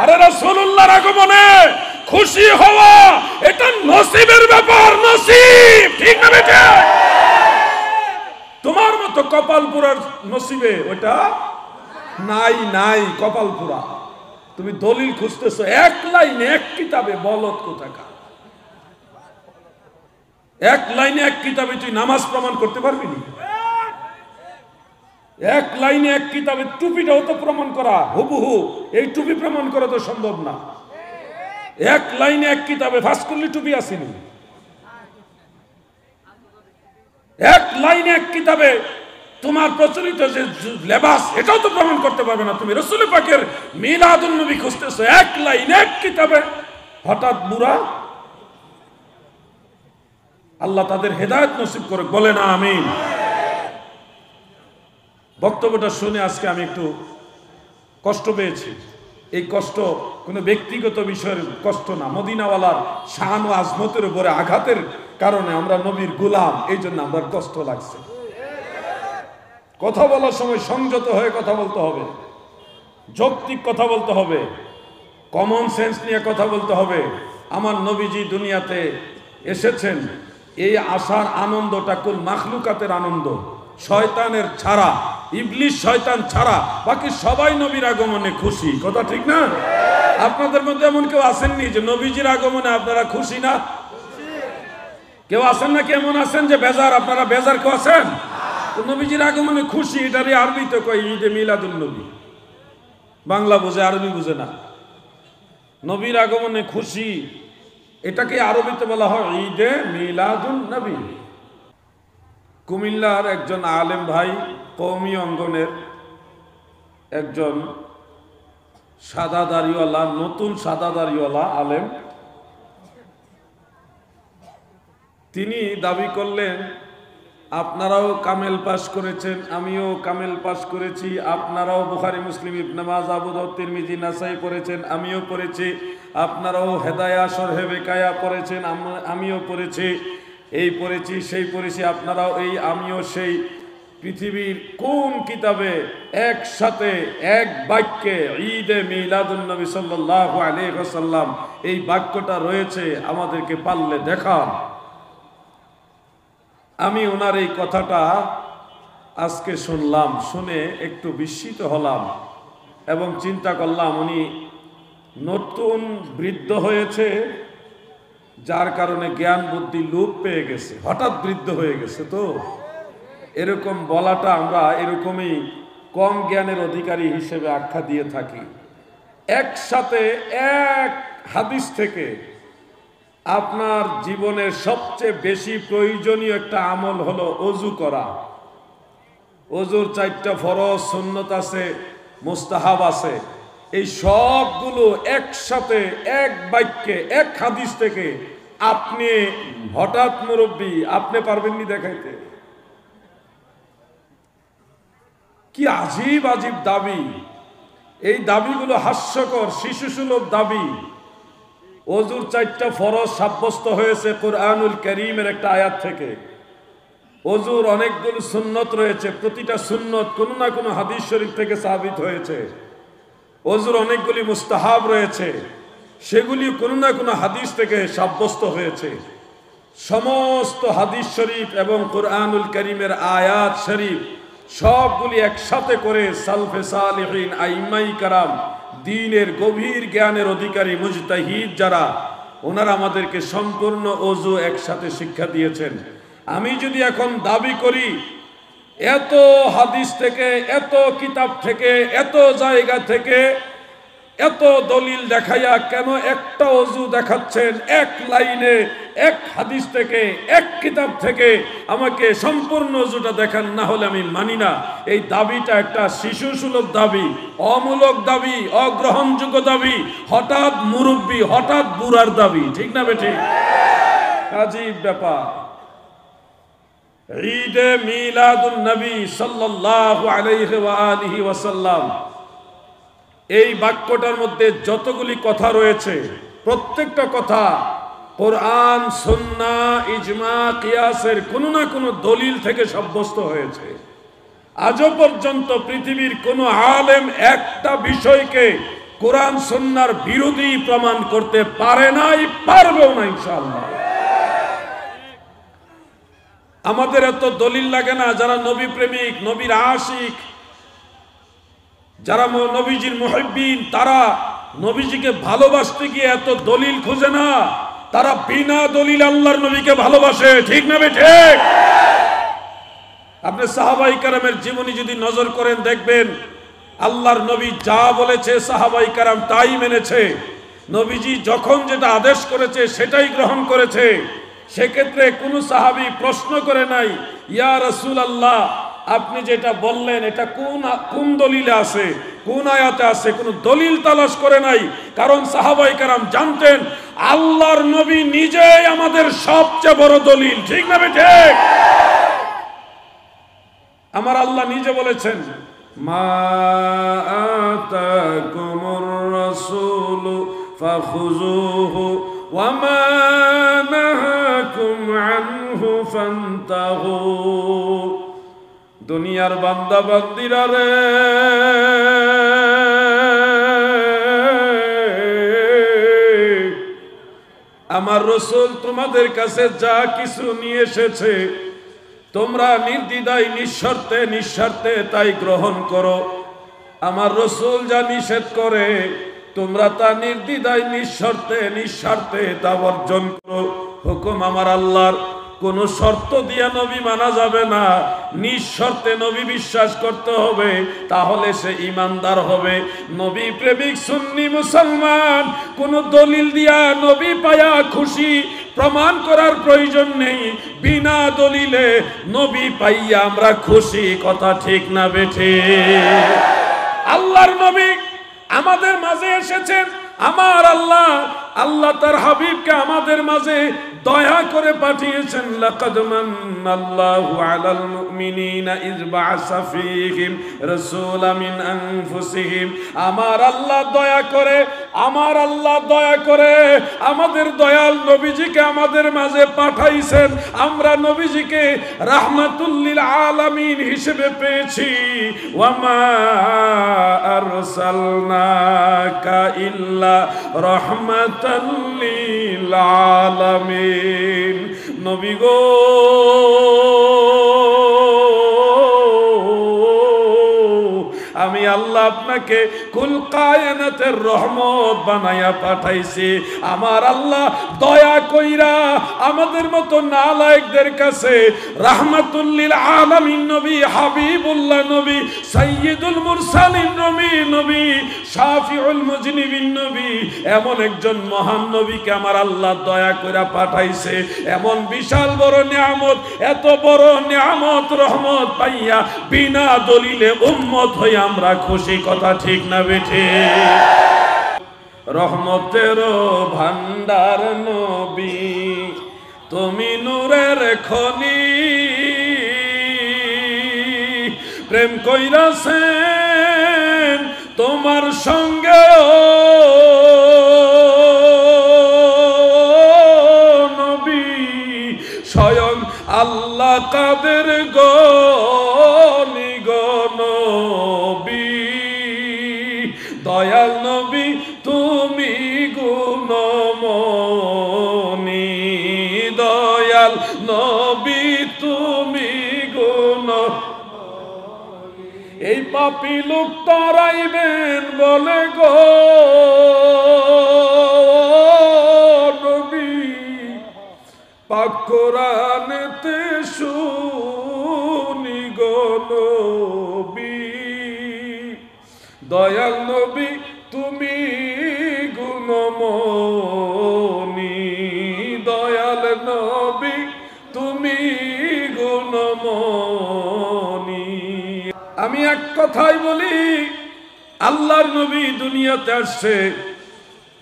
আরে রাসূলুল্লাহর আগমনে খুশি হওয়া এটা নসিবের ব্যাপার, নসিব, ঠিক না বেটা? তোমার মতো কপাল পুরার নসিবে ওটা নাই, নাই কপাল পুরা। তুমি দলিল খুঁজতেছো এক লাইনে এক কিতাবে, বলত কোথাকার। এক লাইনে এক কিতাবে তুই নামাজ প্রমাণ করতে পারবি না। এক লাইনে এক কিতাবে টুপিটাও তো প্রমাণ করা হুবহু, এই টুপি প্রমাণ করা তো সম্ভব না। এক লাইনে এক কিতাবে ফাঁস করলে টুপি আসেনি। এক লাইনে এক কিতাবে তোমার প্রচলিত যে লেবাস এটাও তো প্রমাণ করতে পারবে না। তুমি রাসূল পাকের মিলাদুন নবী খুঁজতেছো এক লাইনে এক কিতাবে, হঠাৎ বুড়া। আল্লাহ তাদের হেদায়েত নসিব করে, বলে না আমিন। বক্তব্যটা শুনে আজকে আমি একটু কষ্ট পেয়েছি। এই কষ্ট কোনো ব্যক্তিগত বিষয়ের কষ্ট না, মদিনাওয়ালার শান ও আজমতের উপরে আঘাতের কারণে আমরা নবীর গোলাম, এই জন্য আমার কষ্ট লাগছে। কথা বলার সময় সংযত হয়ে কথা বলতে হবে, যৌক্তিক কথা বলতে হবে, কমন সেন্স নিয়ে কথা বলতে হবে। আমার নবীজি দুনিয়াতে এসেছেন, এই আসার আনন্দটা কুল মাখলুকাতের আনন্দ, শয়তানের ছাড়া, ইবলিশ শয়তান ছাড়া বাকি সবাই নবীর আগমনে খুশি। কথা ঠিক না? আপনাদের মধ্যে এমন কেউ আসেননি যে নবীজির আগমনে আপনারা খুশি না? কেউ আছেন না? কেমন আছেন যে বেজার? আপনারা বেজার কেউ আছেন? নবীজির আগমনে খুশি, এটারই আরবিতে কয় ঈদে মিলাদুন নবী। বাংলা বুঝে, আরবি বুঝে না। নবীর আগমনে খুশি, এটাকে আরবিতে বলা হয় ঈদে মিলাদুন নবী। কুমিল্লার একজন আলেম ভাই, কওমি অঙ্গনের একজন সাদা দাড়িওয়ালা, নতুন সাদা দাড়িওয়ালা আলেম, তিনি দাবি করলেন আপনারাও কামেল পাশ করেছেন, আমিও কামেল পাশ করেছি, আপনারাও বুখারী মুসলিম ইবনে মাজাহ আবু দাউদ তিরমিজি নাসাই পড়েছেন, আমিও পড়েছি, আপনারাও হেদায়া শরহে বেকায়া পড়েছেন, আমিও পড়েছি, এই পড়েছি সেই পড়েছি, আপনারাও এই, আমিও সেই। পৃথিবীর কোন কিতাবে একসাথে এক বাক্যে ঈদে মিলাদুন নবী সাল্লাল্লাহু আলাইহি ওয়াসাল্লাম এই বাক্যটা রয়েছে? আমাদেরকে পারলে দেখান। আমি ওনার এই কথাটা আজকে শুনলাম, শুনে একটু বিস্মিত হলাম এবং চিন্তা করলাম উনি নতুন বৃদ্ধ হয়েছে, যার কারণে জ্ঞান বুদ্ধি লোপ পেয়ে গেছে, হঠাৎ বৃদ্ধ হয়ে গেছে। তো এরকম বলাটা আমরা এরকমই কম জ্ঞানের অধিকারী হিসেবে আখ্যা দিয়ে থাকি। একসাথে এক হাদিস থেকে আপনার জীবনের সবচেয়ে বেশি প্রয়োজনীয় একটা আমল হলো অজু করা। অজুর 4টা ফরজ, সুন্নত আছে, মুস্তাহাব আছে। এই সবগুলো একসাথে এক বাক্যে এক হাদিস থেকে আপনি হঠাৎ মুরব্বী, আপনি পারবেননি দেখাইতে? কি আজীব আজীব দাবি! এই দাবিগুলো হাস্যকর, শিশুসুলভ দাবি। অজুর 4টা ফরজ সাব্যস্ত হয়েছে কুরআনুল কারীমের একটা আয়াত থেকে। অজুর অনেকগুলো সুন্নত রয়েছে, প্রতিটা সুন্নত কোনো না কোনো হাদিস শরীফ থেকে সাবিত হয়েছে। অজুর অনেকগুলি মুস্তাহাব রয়েছে, সেগুলি কোনো না কোনো হাদিস থেকে সাব্যস্ত হয়েছে। সমস্ত হাদিস শরীফ এবং কুরআনুল কারীমের আয়াত শরীফ সবগুলি একসাথে করে সালফে সালেহিন, আইম্মাই কারাম, দ্বীনের গভীর জ্ঞানের অধিকারী মুজতাহিদ যারা, ওনারা আমাদেরকে সম্পূর্ণ অজু একসাথে শিক্ষা দিয়েছেন। আমি যদি এখন দাবি করি এত হাদিস থেকে, এত কিতাব থেকে, এত জায়গা থেকে, এত দলিল দেখাইয়া কেন একটা অজু দেখাচ্ছেন এক লাইনে, এক হাদিস থেকে, এক কিতাব থেকে, আমাকে সম্পূর্ণ অজুটা দেখান, না হলে আমি মানি না। এই দাবিটা একটা শিশুসুলভ দাবি, অমূলক দাবি, অগ্রহণযোগ্য দাবি, হঠাৎ মুরব্বী, হঠাৎ বুড়ার দাবি। ঠিক না বেঠি? আজীব ব্যাপার। ঈদে মিলাদুন নবী সাল্লাল্লাহু আলাইহি ওয়া আলিহি ওয়াসাল্লাম, এই বাক্যটার মধ্যে যতগুলি কথা রয়েছে প্রত্যেকটা কথা কোরআন, সুন্নাহ, ইজমা, কিয়াসের কোনো না কোনো দলিল থেকে সাব্যস্ত হয়েছে। আজও পর্যন্ত পৃথিবীর কোনো আলেম একটা বিষয়কে কোরআন সুন্নাহর বিরোধী প্রমাণ করতে পারে নাই, পারবেও না ইনশাআল্লাহ। আমাদের এত দলিল লাগে না, যারা নবী প্রেমিক, নবীর আশিক, যারা নবীজির মুহিব্বিন, তারা নবীজিকে ভালোবাসতে গিয়ে এত দলিল খোঁজে না, তারা বিনা দলিল আল্লাহর নবীকে ভালোবাসে। ঠিক না ঠিক? আপনি সাহাবায়ে কেরামের জীবনী যদি নজর করেন দেখবেন আল্লাহর নবী যা বলেছে সাহাবায়ে কেরাম তাই মেনেছে। নবীজি যখন যেটা আদেশ করেছে সেটাই গ্রহণ করেছে। সেক্ষেত্রে কোনো সাহাবী প্রশ্ন করে নাই, ইয়া রাসূলুল্লাহ আপনি যেটা বললেন এটা কোন দলিলে আছে, কোন আয়াতে আছে, কোনো দলিল তালাশ করে নাই। কারণ সাহাবায়ে কেরাম জানতেন আল্লাহর নবী নিজেই আমাদের সবচেয়ে বড় দলিল। ঠিক না ঠিক? আমার আল্লাহ নিজে বলেছেন, মা আতাকুমুর রাসূলু ফাখুযুহু ওয়া মা নাহাকুম আনহু ফান্তাহু। দুনিয়ার বান্দা বান্দিরা রে, আমার রাসূল তোমাদের কাছে যা কিছু নিয়ে এসেছে তোমরা নির্দ্বিধায় নিঃশর্তে তাই গ্রহণ করো। আমার রাসূল যা নিষেধ করে তোমরা তা নির্দ্বিধায় নিঃস্বার্থে তা বর্জন করো। হুকুম আমার আল্লাহর, কোন শর্ত দিয়া নবী মানা যাবে না, নিঃশর্তে নবী বিশ্বাস করতে হবে, তাহলে সে ঈমানদার হবে। নবী প্রেমিক সুন্নি মুসলমান কোন দলিল দিয়া নবী পায়া খুশি প্রমাণ করার প্রয়োজন নেই। বিনা দলিলে নবী পাইয়া আমরা খুশি। কথা ঠিক না বেঠে? আল্লাহর নবী আমাদের মাঝে এসেছেন। আমার আল্লাহ তার হাবিবকে আমাদের মাঝে দয়া করে পাঠিয়েছেন। লাকাদ মান্নাল্লাহু আলাল মুমিনিনা ইয বা'আসা ফীহিম রাসূলাম মিন আনফুসিহিম। আমার আল্লাহ দয়া করে আমাদের দয়াল নবীজিকে আমাদের মাঝে পাঠাইছেন। আমরা নবীজিকে রাহমাতুল লিল আলামিন হিসেবে পেয়েছি। ওয়া মা আরসালনাকা ইল্লা রাহমাতাল লিল আলামিন। নবী গো, আমি আল্লাহ আপনাকে কুল কায়নাতের রহমত বানায়া পাঠাইছি। আমার আল্লাহ দয়া কইরা আমাদের মতো নালায়েকদের কাছে রাহমাতুল লিল আলামিন নবী, হাবিবুল্লাহ নবী, সাইয়্যিদুল মুরসালিন নবী, শাফিউল মুজনিবিন নবী, এমন একজন মহান নবীকে আমার আল্লাহ দয়া কইরা পাঠাইছে। এমন বিশাল বড় নিয়ামত, এত বড় নিয়ামত রহমত পাইয়া বিনা দলিলে উম্মত হইয়া আমরা খুশি। কথা ঠিক না বেঠে? রহমতের ভান্ডার নবী, তুমি নূরের খনি, প্রেম কইরাছেন তোমার সঙ্গে নবী। স্বয়ং আল্লাহ কাদের গনি নবী, দয়াল নবী তুমি গুণমণি, দয়াল নবী তুমি গুণমণি। এই পাপী লোক তারাইবেন বলে গো নবী, পাক কোরআনেতে শুনি গো নবী, দয়াল নবী তুমি গুণমণি, দয়াল নবী তুমি গুণমণি। আমি এক কথাই বলি, আল্লাহর নবী দুনিয়াতে আসছে,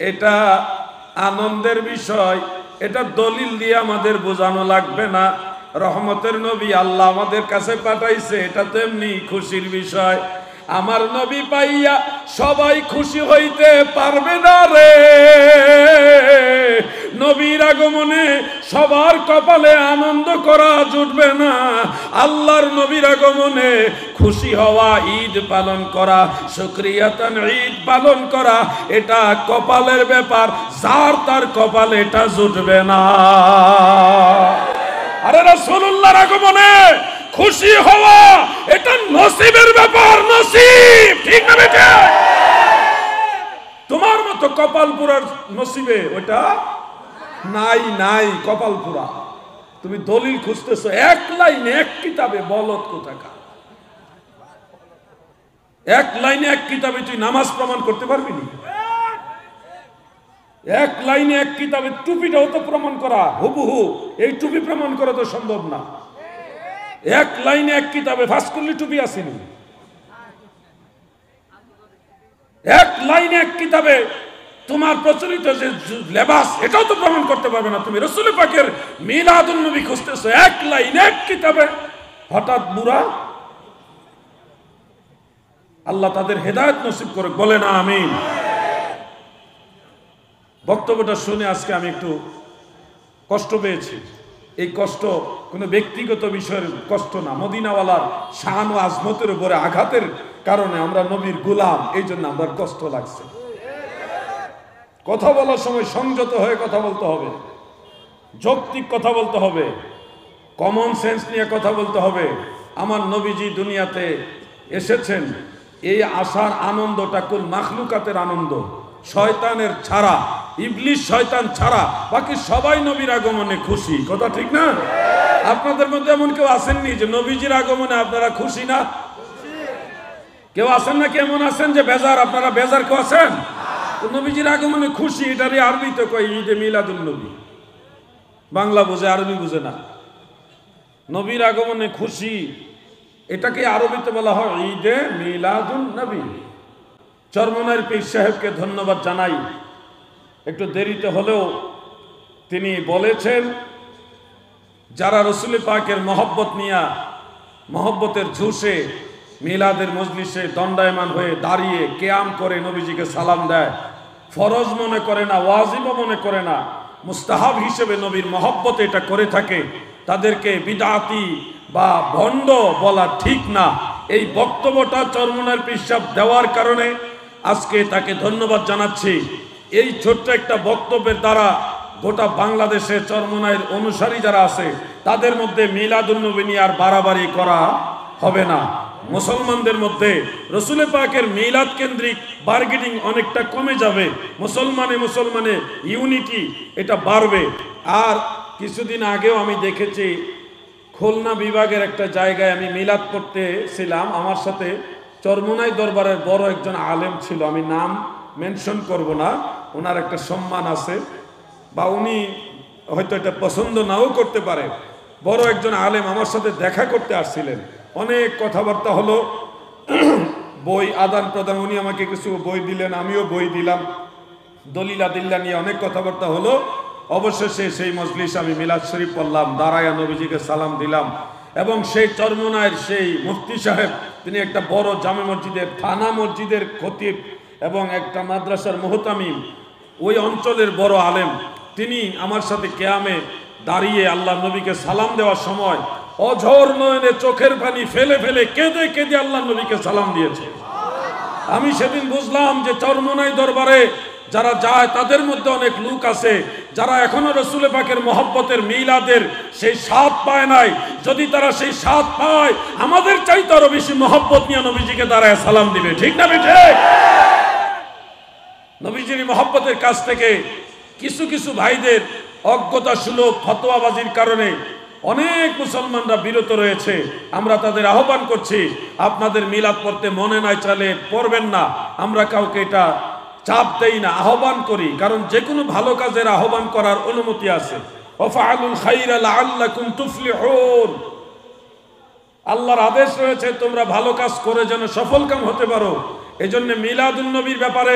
এটা আনন্দের বিষয়। এটা দলিল দিয়ে আমাদের বোঝানো লাগবে না। রহমতের নবী আল্লাহ আমাদের কাছে পাঠাইছে, এটা তো এমনি খুশির বিষয়। আমার নবী পাইয়া সবাই খুশি হইতে পারবে না রে। নবীর আগমনে সবার কপালে আনন্দ করা জুটবে না। আল্লাহর নবীর আগমনে খুশি হওয়া, ঈদ পালন করা, শুকরিয়াতান ঈদ পালন করা, এটা কপালের ব্যাপার, যার তার কপালে এটা জুটবে না। আরে রাসূলুল্লাহর আগমনে খুশি হওয়া এটা নসিবের ব্যাপার, নসিব, ঠিক না বেটা? তোমার মতো কপাল পুরার নসিবে ওটা নাই, নাই কপাল পুরা। তুমি দলিল খুঁজতেছো এক লাইনে এক কিতাবে, বলত কোথাকার। এক লাইনে এক কিতাবে তুই নামাজ প্রমাণ করতে পারবি না। এক লাইনে এক কিতাবে টুপিটাও তো প্রমাণ করা হুবহু, এই টুপি প্রমাণ করা তো সম্ভব না। এক লাইনে এক কিতাবে ফাঁসকুল্লি টুপি আসেনি। এক লাইনে এক কিতাবে তোমার প্রচলিত যে লেবাস, এটাও তো প্রমাণ করতে পারবে না। তুমি রাসূল পাকের মিলাদুন নবী খুঁজতেছো এক লাইনে এক কিতাবে, হঠাৎ বুড়া। আল্লাহ তাদের হেদায়েত নসিব করে, বলে না আমিন। বক্তব্যটা শুনে আজকে আমি একটু কষ্ট পেয়েছি। এই কষ্ট কোনো ব্যক্তিগত বিষয়ের কষ্ট না, মদিনাওয়ালার শান ও আজমতের উপরে আঘাতের কারণে আমরা নবীর গোলাম, এই জন্য আমার কষ্ট লাগছে। কথা বলার সময় সংযত হয়ে কথা বলতে হবে, যৌক্তিক কথা বলতে হবে, কমন সেন্স নিয়ে কথা বলতে হবে। আমার নবীজি দুনিয়াতে এসেছেন, এই আসার আনন্দটা কুল মাখলুকাতের আনন্দ, শয়তানের ছাড়া, ইবলিশ শয়তান ছাড়া বাকি সবাই নবীর আগমনে খুশি। কথা ঠিক না? আপনাদের মধ্যে এমন কেউ আসেননি যে নবীজির আগমনে আপনারা খুশি না? কেউ আছেন না? কেমন আছেন যে বেজার? আপনারা বেজার কেউ আছেন? নবীজির আগমনে খুশি, এটারই আরবিতে কয় ঈদে মিলাদুন নবী। বাংলা বুঝে, আরবি বুঝে না। নবীর আগমনে খুশি, এটাকে আরবিতে বলা হয় ঈদে মিলাদুন নবী। চরমনাইর পীর সাহেবকে ধন্যবাদ জানাই, একটু দেরিতে হলেও তিনি বলেছেন যারা রসুল পাকের মহব্বত নিয়া, মহব্বতের ঝুষে মিলাদের মজলিসে দণ্ডায়মান হয়ে দাঁড়িয়ে কেয়াম করে নবীজিকে সালাম দেয়, ফরজ মনে করে না, ওয়াজিবও মনে করে না, মুস্তাহাব হিসেবে নবীর মহব্বত এটা করে থাকে, তাদেরকে বিদআতি বা ভণ্ড বলা ঠিক না। এই বক্তব্যটা চরমনাইর পীর সাহেব দেওয়ার কারণে আজকে তাকে ধন্যবাদ জানাচ্ছি। এই ছোট্ট একটা বক্তব্যের দ্বারা গোটা বাংলাদেশে চরমনাইর অনুসারী যারা আছে তাদের মধ্যে মিলাদুন নবী নিয়ে আর বাড়াবাড়ি করা হবে না। মুসলমানদের মধ্যে রসুল পাকের মিলাদ কেন্দ্রিক বার্গেনিং অনেকটা কমে যাবে। মুসলমানে ইউনিটি এটা বাড়বে। আর কিছুদিন আগেও আমি দেখেছি খুলনা বিভাগের একটা জায়গায় আমি মিলাদ পড়তেছিলাম, আমার সাথে চরমনাই দরবারের বড় একজন আলেম ছিল, আমি নাম মেনশন করব না, ওনার একটা সম্মান আছে বা উনি হয়তো এটা পছন্দ নাও করতে পারে। বড় একজন আলেম আমার সাথে দেখা করতে আসছিলেন, অনেক কথাবার্তা হলো, বই আদান প্রদান, উনি আমাকে কিছু বই দিলেন, আমিও বই দিলাম, দলিল আদিল্লা নিয়ে অনেক কথাবার্তা হলো। অবশেষে সেই মজলিস আমি মিলাদ শরীফ পড়লাম, দাঁড়ায়া নবীজিকে সালাম দিলাম। এবং সেই চরমনাইয়ের সেই মুফতি সাহেব, তিনি একটা বড় জামে মসজিদের, থানা মসজিদের খতিব এবং একটা মাদ্রাসার মুহতামিম, ওই অঞ্চলের বড় আলেম, তিনি আমার সাথে কেয়ামে দাঁড়িয়ে আল্লাহ নবীকে সালাম দেওয়ার সময় অঝর নয়নে চোখের পানি ফেলে ফেলে কেঁদে কেঁদে আল্লাহ নবীকে সালাম দিয়েছে। আমি সেদিন বুঝলাম যে চরমনাই দরবারে যারা যায় তাদের মধ্যে অনেক লোক আছে যারা এখনো রসুল পাকের মহব্বতের মিলাদের সেই স্বাদ পায় নাই। যদি তারা সেই স্বাদ পায়, আমাদের চাইতে আরো বেশি মহব্বত নিয়ে নবীজিকে দাঁড়ায় সালাম দিবে, ঠিক না বেঠে? নবীজির মহব্বতের কাছ থেকে কিছু কিছু ভাইদের অজ্ঞতা সুলভ ফতোয়াবাজির কারণে অনেক মুসলমানরা বিরত রয়েছে। আমরা তাদের আহ্বান করছি, আপনাদের মিলাদ পড়তে মনে নাই চালে পড়বেন না। আমরা কাউকে এটা চাপ দেই না, আহ্বান করি, কারণ যে কোনো ভালো কাজের আহ্বান করার অনুমতি আছে। ওয়াফআলুল খায়রা লাআল্লাকুম তুফলিহুন, আল্লাহর আদেশ রয়েছে তোমরা ভালো কাজ করে যেন সফলকাম হতে পারো। এজন্য মিলাদুন নবীর ব্যাপারে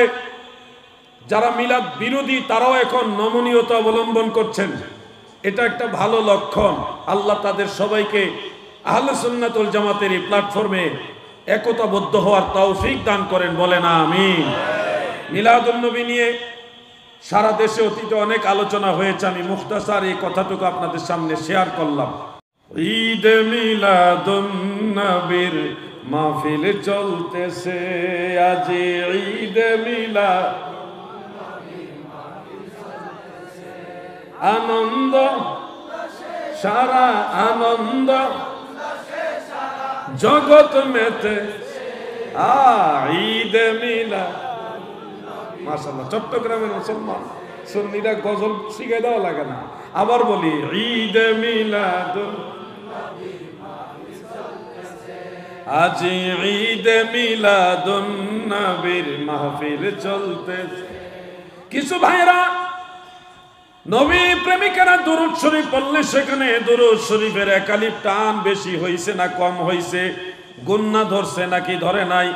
যারা মিলাদ বিরোধী তারাও এখন নমনীয়তা অবলম্বন করছেন, এটা একটা ভালো লক্ষণ। আল্লাহ তাদের সবাইকে আহলে সুন্নাত ওয়াল জামাতের এই প্ল্যাটফর্মে একতাবদ্ধ হওয়ার তৌফিক দান করেন, বলেন আমিন। মিলাদুন নবী নিয়ে সারা দেশে অতীতে অনেক আলোচনা হয়েছে, আমি মুখতাসার এই কথাটুকু আপনাদের সামনে শেয়ার করলাম। ঈদ মিলাদুন নবীর মাহফিল চলতেছে, আজ ঈদ মিলাদ আনন্দ সারা আনন্দ জগৎ মেতে ঈদ মিলাদ। মাশাআল্লাহ, চট্টগ্রামের মুসলমান সুন্নিরা গজল শিখে দেওয়া লাগে না। আবার বলি, ঈদ মিলাদ আজ ঈদ মিলাদুন নবীর মাহফিল চলতেছে। কিছু ভাইরা নবী প্রেমিকারা দুরূদ শরীফ পড়লে সেখানে দুরূদ শরীফের একালিপ টান বেশি হইছে না কম হইছে, গুন্না ধরছে নাকি ধরে নাই,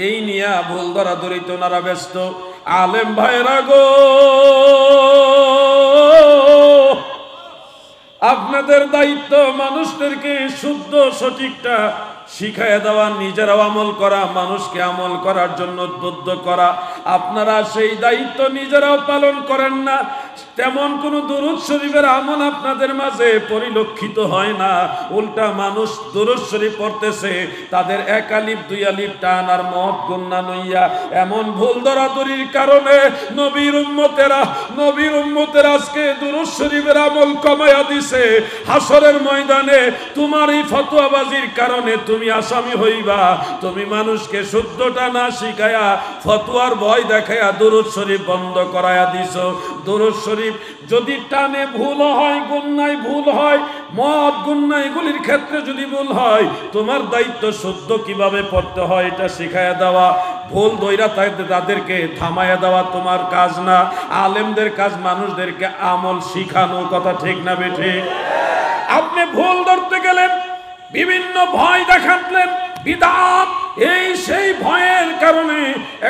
এই নিয়ে ভুল ধরাধরিতে ওনারা ব্যস্ত। আলেম ভাইরা গো, আপনাদের দায়িত্ব মানুষদেরকে শুদ্ধ সঠিকটা শিখাইয়া দেওয়া, নিজেরাও আমল করা, মানুষকে আমল করার জন্য উদ্বুদ্ধ করা। আপনারা সেই দায়িত্ব নিজেরাও পালন করেন না, তেমন কোন দুরূদ শরীফের আমল আপনাদের মাঝে পরিলক্ষিত হয় না। উল্টা মানুষ দুরূদ শরীফ পড়তেছে, তাদের এক আলিফ দুই আলিফ টান আর মহৎ গুন্না নইয়া। এমন ভুল ধরাধরির কারণে নবীর উম্মতের আজকে দুরূদ শরীফের আমল কমায়া দিছে। হাসরের ময়দানে তোমার এই ফতোয়াবাজির কারণে তুমি আসামি হইবা। তুমি মানুষকে শুদ্ধটা না শিখায়া ফতোয়ার ভয় দেখায়া দুরূদ শরীফ বন্ধ করায়া দিছো। দুরূদ শরীফ যদি টানে ভুল হয়, গুন্নায় ভুল হয়, মদ গুন্না এগুলির ক্ষেত্রে যদি ভুল হয়, তোমার দায়িত্ব শুদ্ধ কিভাবে পড়তে হয় এটা শিখায়া দেওয়া। ভুল দইরা তাদেরকে থামায়া দেওয়া তোমার কাজ না, আলেমদের কাজ মানুষদেরকে আমল শিখানো। কথা ঠিক না বেঠে? আপনি ভুল ধরতে গেলেন, বিভিন্ন ভয় দেখালেন, বিদআত, এই সেই ভয়ের কারণে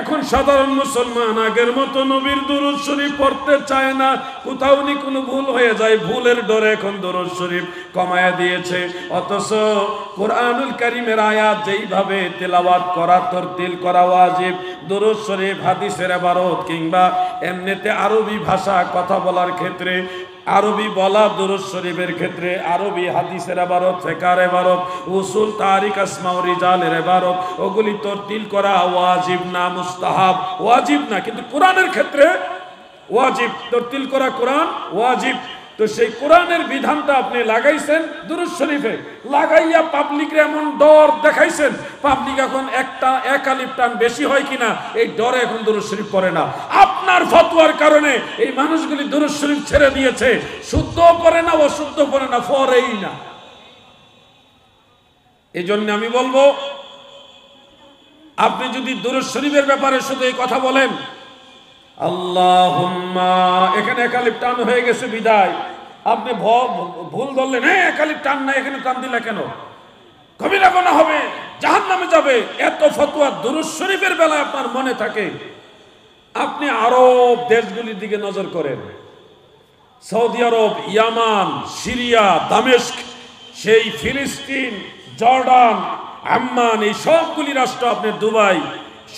এখন সাধারণ মুসলমান আগের মতো নবীর দুরূদ শরীফ পড়তে চায় না। কোথাও নি কোনো ভুল হয়ে যায়, ভুলের ডরে এখন দুরূদ শরীফ কমায়া দিয়েছে। অথচ কোরআনুল কারীমের আয়াত যেইভাবে তেলাওয়াত করা, তরতিল করা ওয়াজিব, দুরূদ শরীফ হাদিসের ইবারত কিংবা এমনিতে আরবি ভাষা কথা বলার ক্ষেত্রে, আরবি বলা দুরূদ শরীফের ক্ষেত্রে, আরবি হাদিসের ইবারত, ফিকহের ইবারত, উসুল, তারিখ, আসমা ও রিজালের ইবারত, ওগুলি তরতিল করা ওয়াজিব না, মুস্তাহাব। ওয়াজিব না, কিন্তু কোরআনের ক্ষেত্রে ওয়াজিব। তরতিল করা কোরআন ওয়াজিব। তো সেই কোরআনের বিধানটা আপনি লাগাইছেন দুরূদ শরীফে, লাগাইয়া পাবলিকরে এমন ডর দেখাইছেন, পাবলিক এখন এক আলিফ টান বেশি হয় কিনা এই ডরে এখন দুরূদ শরীফ পড়ে না। আপনার ফতোয়ার কারণে এই মানুষগুলি দুরূদ শরীফ ছেড়ে দিয়েছে, শুদ্ধ পড়ে না, অশুদ্ধ পড়ে না, পড়েই না। এই জন্য আমি বলবো, আপনি যদি দুরূদ শরীফের ব্যাপারে শুধু এই কথা বলেন, আল্লাহুম্মা, এখানে এক আলিফ টান হয়ে গেছে বিদায়, আপনি ভুল ধরলেন, হ্যাঁ এক আলিফ টান না, এখানে টান দিলে কেন, কবিরা গুনাহ হবে, জাহান্নামে যাবে, এত ফতোয়া দুরূদ শরীফের বেলায় আপনার মনে থাকে, আপনি আরব দেশগুলির দিকে নজর করেন। সৌদি আরব, ইয়ামান, সিরিয়া, দামেস্ক, সেই ফিলিস্তিন, জর্ডান, আম্মান, এই সবগুলি রাষ্ট্র, আপনি দুবাই,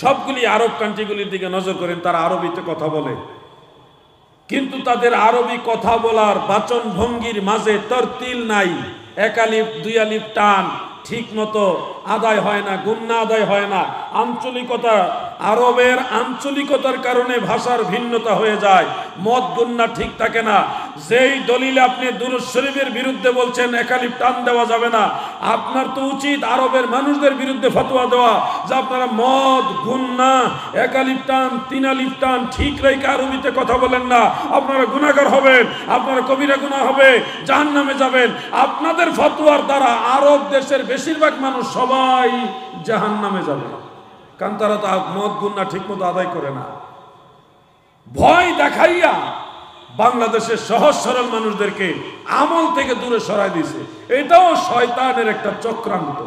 সবগুলি আরব কান্ট্রিগুলির দিকে নজর করেন, তারা আরবিতে কথা বলে, কিন্তু তাদের আরবি কথা বলার বাচন ভঙ্গির মাঝে তরতিল নাই, এক আলিফ দুই আলিফ টান ঠিক মতো আদায় হয় না, গুন্না আদায় হয় না। আঞ্চলিকতা, আরবের আঞ্চলিকতার কারণে ভাষার ভিন্নতা হয়ে যায়, মদ গুন্না ঠিক থাকে না। যেই দলিলে আপনি দুরূদ শরীফের বিরুদ্ধে বলছেন এক আলিফ টান দেওয়া যাবে না, আপনার তো উচিত আরবের মানুষদের বিরুদ্ধে ফতোয়া দেওয়া যে আপনারা মদ গুন্না এক আলিফ টান তিন আলিফ টান ঠিক রেখে আরবিতে কথা বলেন না, আপনারা গুনাহগার হবেন, আপনারা কবিরা গুনাহ হবে, জাহান্নামে যাবেন। আপনাদের ফতোয়ার দ্বারা আরব দেশের বেশিরভাগ মানুষ সবাই জাহান্নামে যাবে, কারণ তারা তো মদ গুন্না ঠিক মতো আদায় করে না। ভয় দেখাইয়া বাংলাদেশের সহজ সরল মানুষদেরকে আমল থেকে দূরে সরাই দিয়েছে। এটাও শয়তানের একটা চক্রান্ত।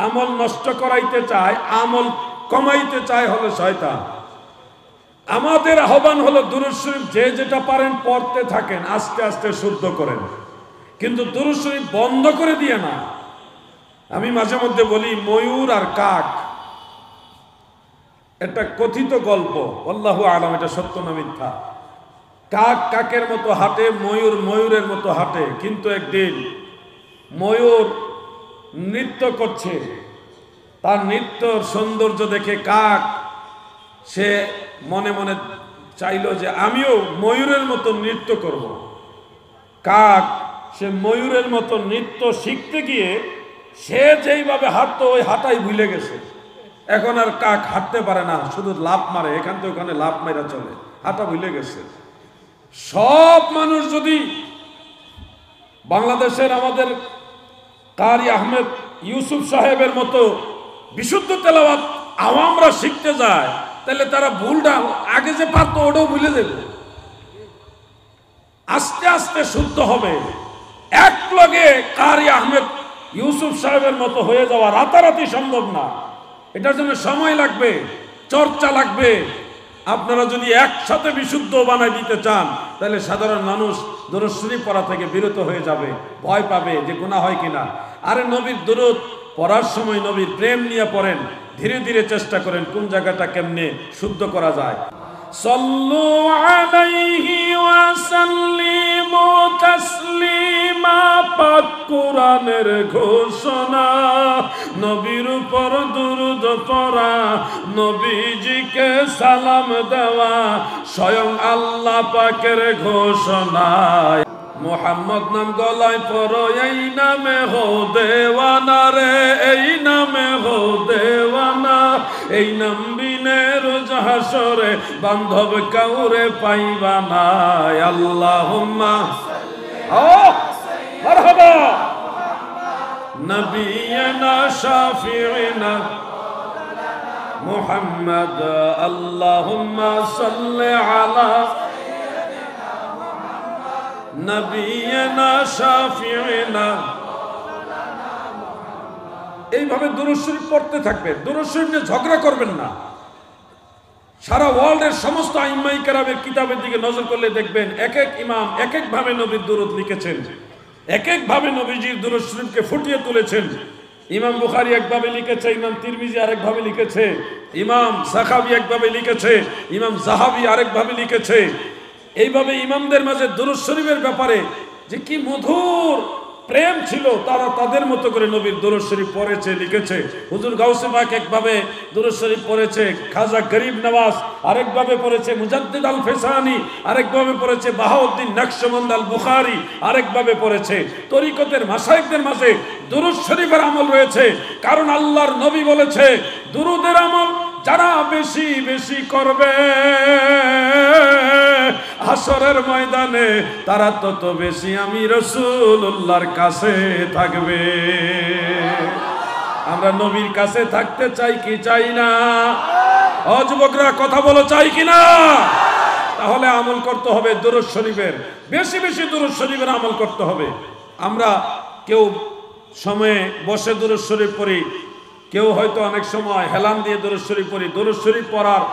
আমল নষ্ট করাইতে চায়, আমল কমাইতে চায় হলো শয়তান। আমাদের আহ্বান হলো দুরূদ শরীফ যে যেটা পারেন পড়তে থাকেন, আস্তে আস্তে শুদ্ধ করেন, কিন্তু দুরূদ শরীফ বন্ধ করে দিয়ে না। আমি মাঝে মধ্যে বলি, ময়ূর আর কাক একটা কথিত গল্প, আল্লাহু আলাম এটা সত্য না মিথ্যা। কাক কাকের মতো হাঁটে, ময়ূর ময়ূরের মতো হাঁটে, কিন্তু একদিন ময়ূর নৃত্য করছে। তার নৃত্যর সৌন্দর্য দেখে কাক সে মনে মনে চাইল যে আমিও ময়ূরের মতো নৃত্য করব। কাক সে ময়ূরের মতো নৃত্য শিখতে গিয়ে সে যেইভাবে হাঁটতো ওই হাঁটাই ভুলে গেছে। এখন আর কাক হাঁটতে পারে না, শুধু লাফ মারে, এখান থেকে ওখানে লাফ মারা চলে, হাঁটা ভুলে গেছে। সব মানুষ যদি বাংলাদেশের আমাদের কারি আহমেদ ইউসুফ সাহেবের মতো বিশুদ্ধ তেলাওয়াত আওয়ামরা শিখতে যায়, তাহলে তারা ভুলটা আগে যে পারতো ওটাও ভুলে দেবে। আস্তে আস্তে শুদ্ধ হবে। এক লগে কারি আহমেদ ইউসুফ সাহেবের মতো হয়ে যাওয়া রাতারাতি সম্ভব না। এটার জন্য সময় লাগবে, চর্চা লাগবে। আপনারা যদি একসাথে বিশুদ্ধ বানাই দিতে চান, তাহলে সাধারণ মানুষ দরুদ শরীফ পড়া থেকে বিরত হয়ে যাবে, ভয় পাবে যে গুনাহ হয় কিনা। আরে নবীর দরুদ পড়ার সময় নবীর প্রেম নিয়ে পড়েন, ধীরে ধীরে চেষ্টা করেন কোন জায়গাটা কেমনে শুদ্ধ করা যায়। সাল্লু আলাইহি ওয়া সাল্লিমু তাসলিমা, পাক কোরআনের ঘোষণা, নবীর উপর দুরূদ পড়া, নবীজিকে সালাম দেওয়া, স্বয়ং আল্লাহ পাকের ঘোষণা। মোহাম্মদ নাম গলায় পড়ো, এই নামে হো দেওয়ানা রে, এই নামে হো দেওয়ানা, এই নাম বিনে রোজ হাসরে বান্ধব কাউরে পাইবা না। আল্লাহুম্মা মারহাবা নবিয়না শাফিঈনা মুহাম্মদ, আল্লাহুম্মা সাল্লি আলা নবিয়না শাফিঈনা। এইভাবে দুরূদ শরীফ পড়তে থাকবেন। দুরূদ শরীফ নিয়ে ঝগড়া করবেন না। সারা ওয়ার্ল্ডের সমস্ত আইম্মায়ে কেরামের কিতাবের দিকে নজর করলে দেখবেন এক এক ইমাম এক এক ভাবে নবীর দুরূদ লিখেছেন, এক এক ভাবে নবীজির দুরূদ শরীফকে ফুটিয়ে তুলেছেন। ইমাম বুখারী একভাবে লিখেছে, ইমাম তিরমিজি আরেকভাবে লিখেছে, ইমাম সাখাবী একভাবে লিখেছে, ইমাম যাহাবী আরেকভাবে লিখেছে। এইভাবে ইমামদের মাঝে দুরূদ শরীফের ব্যাপারে যে কি মধুর প্রেম ছিল, তারা তাদের মতো করে নবীর দুরূদ শরীফ পড়েছে, লিখেছে। হুজুর গাউসে পাক একভাবে দুরূদ শরীফ পড়েছে, খাজা গরিব নওয়াজ আরেকভাবে পড়েছে, মুজাদ্দিদ আল ফেসানি আরেকভাবে পড়েছে, বাহাউদ্দিন নকশবন্দ আল বুখারী আরেকভাবে পড়েছে। তরিকতের মাশায়েখদের মাঝে দুরূদ শরীফের আমল রয়েছে, কারণ আল্লাহর নবী বলেছে দুরূদের আমল যারা বেশি বেশি করবে হাসরের ময়দানে তারা তত বেশি আমি রাসূলুল্লাহর কাছে থাকবে। আমরা নবীর কাছে থাকতে চাই কি চাই না? ও যুবকরা কথা বলো, চাই কি না? তাহলে আমল করতে হবে দুরূদ শরীফের, বেশি বেশি দুরূদ শরীফের আমল করতে হবে। আমরা কেউ সময়ে বসে দুরূদ শরীফ পড়ি, কেউ হয়তো অনেক সময় হেলান দিয়ে দুরূদ শরীফ পড়ি। দুরূদ শরীফ পড়ার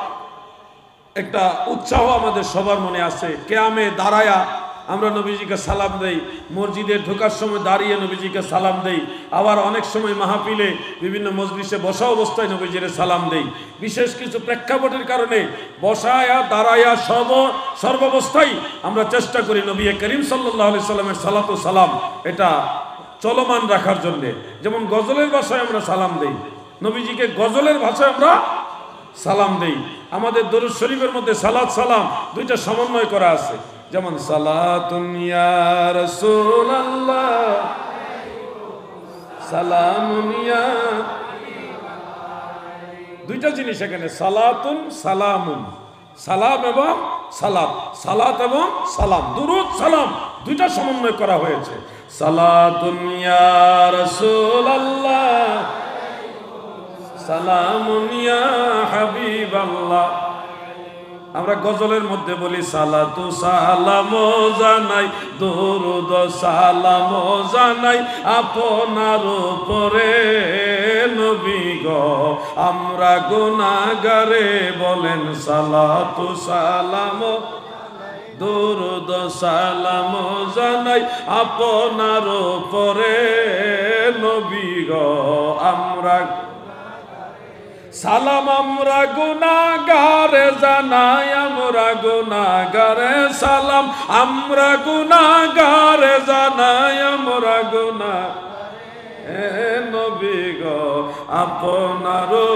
একটা উৎসাহ আমাদের সবার মনে আছে। কিয়ামে দাঁড়ায়া আমরা নবীজিকে সালাম দেই, মসজিদে ঢোকার সময় দাঁড়িয়ে নবীজিকে সালাম দেই, আবার অনেক সময় মাহফিলে বিভিন্ন মজলিসে বসা অবস্থায় নবীজিরে সালাম দেই। বিশেষ কিছু প্রেক্ষাপটের কারণে বসায়া দাঁড়ায়া সর্বাবস্থায় আমরা চেষ্টা করি নবী করিম সাল্লাল্লাহু আলাইহি সাল্লামের সালাতু সালাম এটা চলমান রাখার জন্য। যেমন গজলের ভাষায় আমরা সালাম দেই, নবীজিকে গজলের ভাষায় আমরা সালাম দেই। আমাদের দরুদ শরীফের মধ্যে সালাত সালাম দুইটা সমন্বয় করা আছে। যেমন সালাতুন ইয়া রাসূলুল্লাহ, সালামুন ইয়া, দুইটা জিনিস এখানে, সালাতুন সালামুন, সালাম এবং সালাত, সালাত এবং সালাম, দুরুদ সালাম দুইটা সমন্বয় করা হয়েছে। সালাতুন ইয়া রাসূলুল্লাহ, সালামুন ইয়া হাবিবাল্লাহ। আমরা গজলের মধ্যে বলি সালাতু সালাম জানাই, দরুদ সালাম জানাই আপনার উপরে নবী গো, আমরা গুনাহগারে বলেন সালাতু সালাম, দরুদ সালাম জানাই আপনার উপরে নবী গো, আমরা সালাম আমরা গুনাহগারে জানাই আমরা গুনাহগারে সালাম আমরা গুনাহগারে জানাই আমরা গুনাহ এ নবী গো আপনারও